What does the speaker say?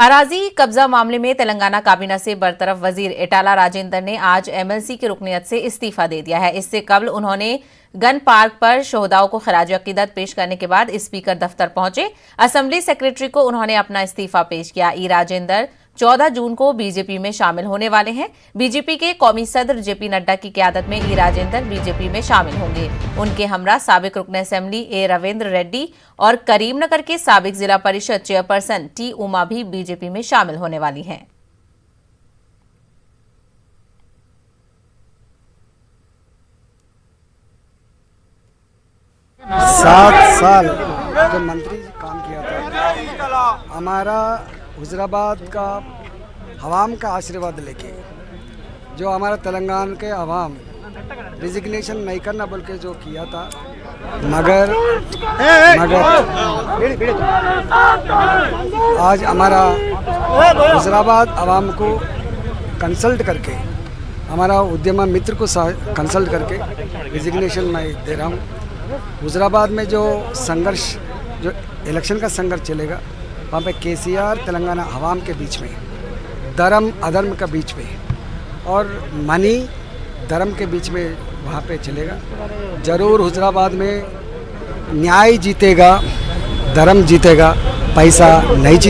अराजी कब्जा मामले में तेलंगाना काबीना से बरतरफ वजीर इटाला राजेंद्र ने आज एमएलसी की रुकनियत से इस्तीफा दे दिया है। इससे कबल उन्होंने गन पार्क पर शोहदाओं को खराज अकीदत पेश करने के बाद स्पीकर दफ्तर पहुंचे। असेंबली सेक्रेटरी को उन्होंने अपना इस्तीफा पेश किया। ई राजेंद्र 14 जून को बीजेपी में शामिल होने वाले हैं। बीजेपी के कौमी सदर जेपी नड्डा की क़यादत में ई राजेंद्र बीजेपी में शामिल होंगे। उनके हमरा साबिक रुकन असेंबली ए रविंद्र रेड्डी और करीमनगर के साबिक जिला परिषद चेयरपर्सन टी उमा भी बीजेपी में शामिल होने वाली हैं। 7 साल जो मंत्री काम किया था, हमारा हुजराबाद का अवाम का आशीर्वाद लेके जो हमारा तेलंगाना के अवाम रिजिग्नेशन नहीं करना बोल के जो किया था, मगर आज हमारा हुजराबाद अवाम को कंसल्ट करके, हमारा उद्यम मित्र को कंसल्ट करके रिजिग्नेशन मैं दे रहा हूँ। हुजराबाद में जो संघर्ष, जो इलेक्शन का संघर्ष चलेगा, वहाँ पे केसीआर तेलंगाना अवाम के बीच में, धर्म अधर्म के बीच में और मनी धर्म के बीच में वहाँ पे चलेगा। ज़रूर हुजराबाद में न्याय जीतेगा, धर्म जीतेगा, पैसा नहीं जीतेगा।